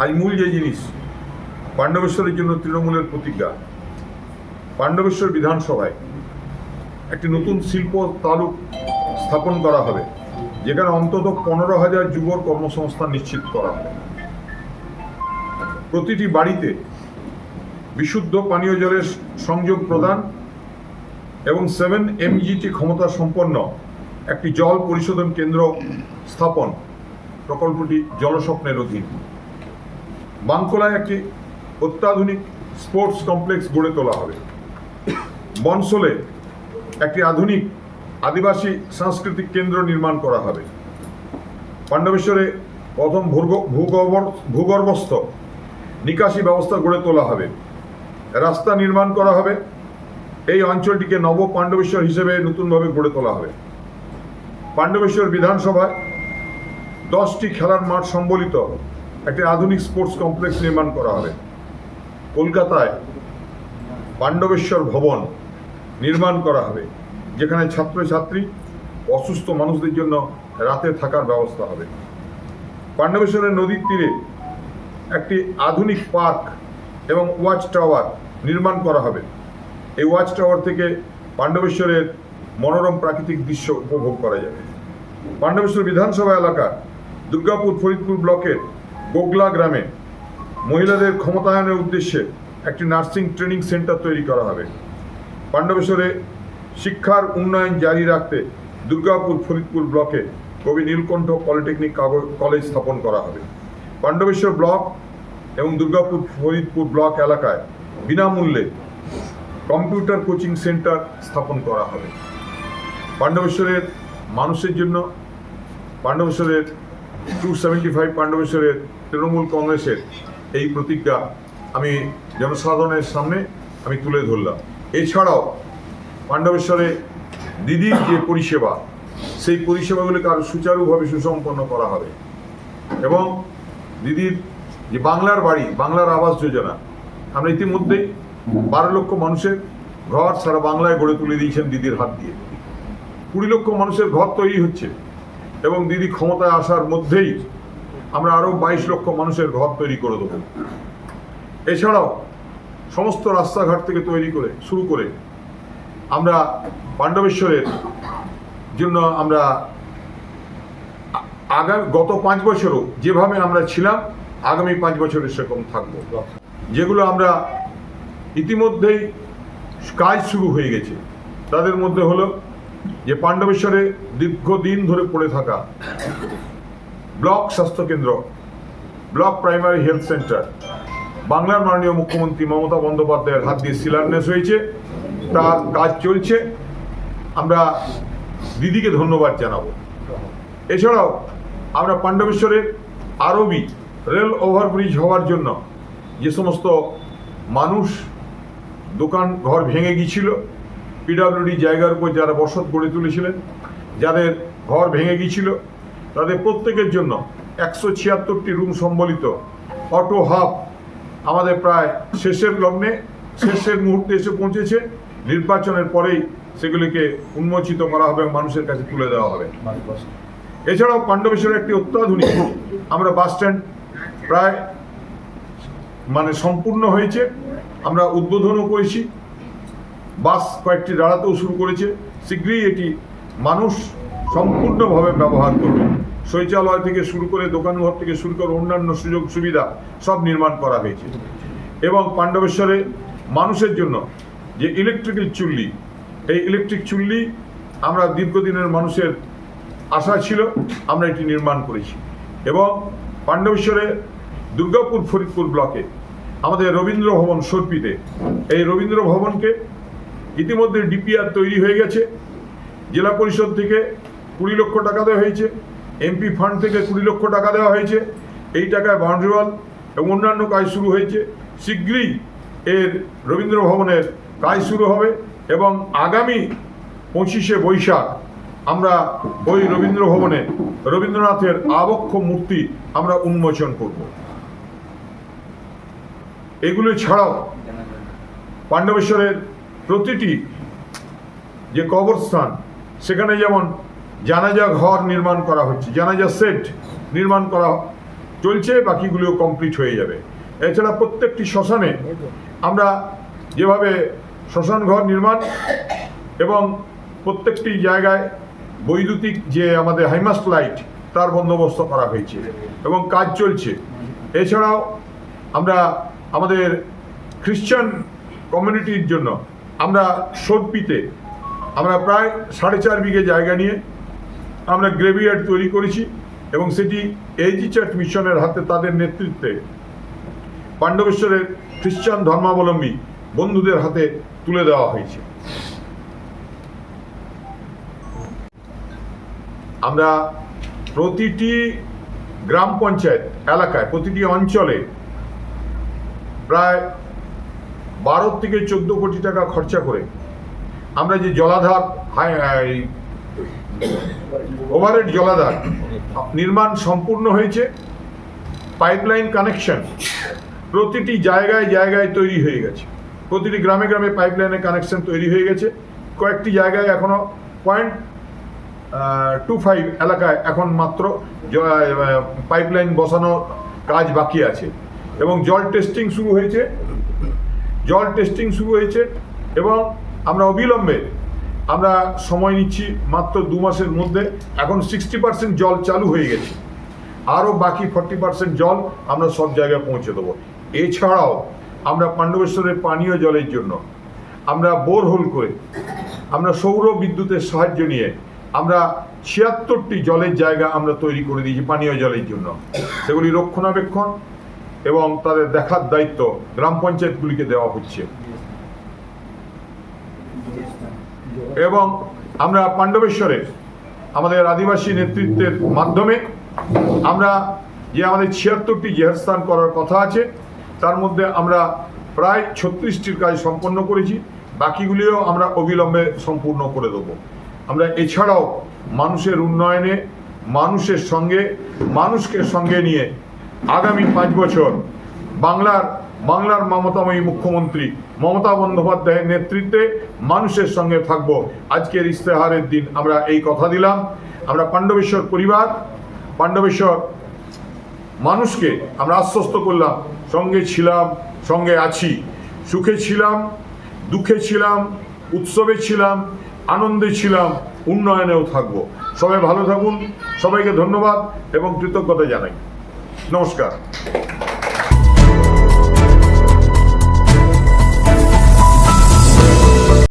আজ মূল যে জিনিস পাণ্ডবেশ্বরের জন্য তৃণমূলের প্রতিজ্ঞা। পাণ্ডবেশ্বর বিধানসভায় একটি নতুন শিল্প তালুক স্থাপন করা হবে, যেখানে অন্তত 15,000 যুবর কর্মসংস্থান নিশ্চিত করা হবে। প্রতিটি বাড়িতে বিশুদ্ধ পানীয় জলের সংযোগ প্রদান এবং 7 MGT ক্ষমতা সম্পন্ন একটি জল পরিশোধন কেন্দ্র স্থাপন প্রকল্পটি জলস্বপ্নের অধীন। বাঙ্কোলায় একটি অত্যাধুনিক স্পোর্টস কমপ্লেক্স গড়ে তোলা হবে। বনসোলে একটি আধুনিক আদিবাসী সাংস্কৃতিক কেন্দ্র নির্মাণ করা হবে। পাণ্ডবেশ্বরে প্রথম ভূগর্ভস্থ নিকাশি ব্যবস্থা গড়ে তোলা হবে। রাস্তা নির্মাণ করা হবে। এই অঞ্চলটিকে নব পাণ্ডবেশ্বর হিসেবে নতুনভাবে গড়ে তোলা হবে। পাণ্ডবেশ্বর বিধানসভায় 10টি খেলার মাঠ সম্বলিত একটি আধুনিক স্পোর্টস কমপ্লেক্স নির্মাণ করা হবে। কলকাতায় পাণ্ডবেশ্বর ভবন নির্মাণ করা হবে, যেখানে ছাত্রছাত্রী অসুস্থ মানুষদের জন্য রাতে থাকার ব্যবস্থা হবে। পাণ্ডবেশ্বরের নদীর তীরে একটি আধুনিক পার্ক এবং ওয়াচ টাওয়ার নির্মাণ করা হবে। এই ওয়াচ টাওয়ার থেকে পাণ্ডবেশ্বরের মনোরম প্রাকৃতিক দৃশ্য উপভোগ করা যাবে। পাণ্ডবেশ্বর বিধানসভা এলাকার দুর্গাপুর ফরিদপুর ব্লকের গোগলা গ্রামে মহিলাদের ক্ষমতায়নের উদ্দেশ্যে একটি নার্সিং ট্রেনিং সেন্টার তৈরি করা হবে। পাণ্ডবেশ্বরে শিক্ষার উন্নয়ন জারি রাখতে দুর্গাপুর ফরিদপুর ব্লকে কবি নীলকণ্ঠ পলিটেকনিক কলেজ স্থাপন করা হবে। পাণ্ডবেশ্বর ব্লক এবং দুর্গাপুর ফরিদপুর ব্লক এলাকায় বিনামূল্যে কম্পিউটার কোচিং সেন্টার স্থাপন করা হবে। পাণ্ডবেশ্বরের মানুষের জন্য পাণ্ডবেশ্বরের 275 পাণ্ডবেশ্বরের তৃণমূল কংগ্রেসের এই প্রতিজ্ঞা আমি জনসাধারণের সামনে আমি তুলে ধরলাম। এছাড়াও পাণ্ডবেশ্বরে দিদির যে পরিষেবা, সেই পরিষেবাগুলিকে আরও সুচারুভাবে সুসম্পন্ন করা হবে এবং দিদির যে বাংলার বাড়ি, বাংলার আবাস যোজনা, আমরা ইতিমধ্যেই 12 লক্ষ মানুষের ঘর সারা বাংলায় গড়ে তুলে দিয়েছেন দিদির হাত দিয়ে। 20 লক্ষ মানুষের ঘর তৈরি হচ্ছে এবং দিদি ক্ষমতায় আসার মধ্যেই আমরা আরও 22 লক্ষ মানুষের ঘর তৈরি করে দেব। এছাড়াও সমস্ত রাস্তাঘাট থেকে শুরু করে আমরা পাণ্ডবেশ্বরের জন্য আমরা গত 5 বছরও যেভাবে আমরা ছিলাম, আগামী 5 বছরের সেরকম থাকব। যেগুলো আমরা ইতিমধ্যেই কাজ শুরু হয়ে গেছে, তাদের মধ্যে হলো যে পাণ্ডবেশ্বরে দীর্ঘদিন ধরে পড়ে থাকা ব্লক স্বাস্থ্যকেন্দ্র, ব্লক প্রাইমারি হেলথ সেন্টার বাংলার মাননীয় মুখ্যমন্ত্রী মমতা বন্দ্যোপাধ্যায়ের হাত দিয়ে শিলান্যাস হয়েছে, তার কাজ চলছে। আমরা দিদিকে ধন্যবাদ জানাবো। এছাড়াও আমরা পাণ্ডবেশ্বরের আরবি রেল ওভারব্রিজ হওয়ার জন্য যে সমস্ত মানুষ দোকান ঘর ভেঙে গিয়েছিল, পিডব্লিউডি জায়গার উপর যারা বসত গড়ে তুলেছিলেন, যাদের ঘর ভেঙে গিয়েছিল, তাদের প্রত্যেকের জন্য 176টি রুম সম্বলিত অটো হাব আমাদের প্রায় শেষের মুহূর্তে এসে পৌঁছেছে। নির্বাচনের পরেই সেগুলিকে উন্মোচিত করা হবে এবং মানুষের কাছে তুলে দেওয়া হবে। এছাড়াও পাণ্ডবেশ্বরের একটি অত্যাধুনিক আমরা বাস স্ট্যান্ড প্রায় সম্পূর্ণ হয়েছে, আমরা উদ্বোধনও করেছি। বাস কয়েকটি দাঁড়াতেও শুরু করেছে। শীঘ্রই এটি মানুষ সম্পূর্ণভাবে ব্যবহার করবে। শৌচালয় থেকে শুরু করে দোকানঘর থেকে শুরু করে অন্যান্য সুযোগ সুবিধা সব নির্মাণ করা হয়েছে। এবং পাণ্ডবেশ্বরে মানুষের জন্য যে ইলেকট্রিক্যাল চুল্লি, এই ইলেকট্রিক চুল্লি আমরা দীর্ঘদিনের মানুষের আশা ছিল, আমরা এটি নির্মাণ করেছি। এবং পাণ্ডবেশ্বরে দুর্গাপুর ফরিদপুর ব্লকে আমাদের রবীন্দ্র ভবন সর্পিতে, এই রবীন্দ্র ভবনকে ইতিমধ্যে ডিপিআর তৈরি হয়ে গেছে। জেলা পরিষদ থেকে 20 লক্ষ টাকা দেওয়া হয়েছে, এমপি ফান্ড থেকে 20 লক্ষ টাকা দেওয়া হয়েছে। এই টাকায় বাউন্ডারি ওয়াল এবং অন্যান্য কাজ শুরু হয়েছে। শীঘ্রই এর রবীন্দ্র ভবনের কাজ শুরু হবে এবং আগামী 25শে বৈশাখ আমরা ওই রবীন্দ্র ভবনে রবীন্দ্রনাথের আবক্ষ মূর্তি আমরা উন্মোচন করব। এগুলো ছাড়াও পাণ্ডবেশ্বরের প্রতিটি যে কবরস্থান, সেখানে যেমন জানাজা ঘর নির্মাণ করা হচ্ছে, জানাজা সেট নির্মাণ করা চলছে, বাকিগুলিও কমপ্লিট হয়ে যাবে। এছাড়া প্রত্যেকটি শ্মশানে আমরা যেভাবে শ্মশান ঘর নির্মাণ এবং প্রত্যেকটি জায়গায় বৈদ্যুতিক যে আমাদের হাইমাস্ট লাইট তার বন্দোবস্ত করা হয়েছে এবং কাজ চলছে। এছাড়াও আমরা আমাদের খ্রিশ্চান কমিউনিটির জন্য আমরা সর্পিতে আমরা প্রায় 4.5 বিঘে জায়গা নিয়ে আমরা গ্রেভিয়ার্ড তৈরি করেছি এবং সেটি এজি চার্চ মিশনের হাতে তাদের নেতৃত্বে পাণ্ডবেশ্বরের খ্রিশ্চান ধর্মাবলম্বী বন্ধুদের হাতে তুলে দেওয়া হয়েছে। আমরা প্রতিটি গ্রাম পঞ্চায়েত এলাকায়, প্রতিটি অঞ্চলে প্রায় 12 থেকে 14 কোটি টাকা খরচা করে আমরা যে জলাধার ওভারহেড জলাধার নির্মাণ সম্পূর্ণ হয়েছে। পাইপলাইন কানেকশন প্রতিটি জায়গায় জায়গায় তৈরি হয়ে গেছে, প্রতিটি গ্রামে গ্রামে পাইপলাইনের কানেকশন তৈরি হয়ে গেছে। কয়েকটি জায়গায় এখনো 0.25 এলাকায় এখন মাত্র পাইপলাইন বসানোর কাজ বাকি আছে এবং জল টেস্টিং শুরু হয়েছে এবং আমরা অবিলম্বে আমরা সময় নিচ্ছি মাত্র 2 মাসের মধ্যে। এখন 60% জল চালু হয়ে গেছে, আরও বাকি 40% জল আমরা সব জায়গায় পৌঁছে দেবো। এছাড়াও আমরা পাণ্ডবেশ্বরের পানীয় জলের জন্য আমরা বোরহোল করে আমরা সৌর বিদ্যুতের সাহায্য নিয়ে আমরা 76টি জলের জায়গা আমরা তৈরি করে দিয়েছি পানীয় জলের জন্য। সেগুলি রক্ষণাবেক্ষণ এবং তাদের দেখার দায়িত্ব গ্রাম পঞ্চায়েতগুলিকে দেওয়া হচ্ছে। এবং আমরা পাণ্ডবেশ্বরে আমাদের আদিবাসী নেতৃত্বের মাধ্যমে আমরা যে আমাদের 76টি জেহারস্থান করার কথা আছে তার মধ্যে আমরা প্রায় 36টির কাজ সম্পন্ন করেছি, বাকিগুলিও আমরা অবিলম্বে সম্পূর্ণ করে দেবো। আমরা এছাড়াও মানুষের উন্নয়নে মানুষকে সঙ্গে নিয়ে আগামী 5 বছর বাংলার মমতাময়ী মুখ্যমন্ত্রী মমতা বন্দ্যোপাধ্যায়ের নেতৃত্বে মানুষের সঙ্গে থাকবো। আজকের ইস্তেহারের দিন আমরা এই কথা দিলাম। আমরা পাণ্ডবেশ্বর পরিবার, পাণ্ডবেশ্বর মানুষকে আমরা আশ্বস্ত করলাম, সঙ্গে ছিলাম, সঙ্গে আছি, সুখে ছিলাম, দুঃখে ছিলাম, উৎসবে ছিলাম, আনন্দে ছিলাম, উন্নয়নেও থাকবো। সবাই ভালো থাকুন, সবাইকে ধন্যবাদ এবং কৃতজ্ঞতা জানাই। নমস্কার।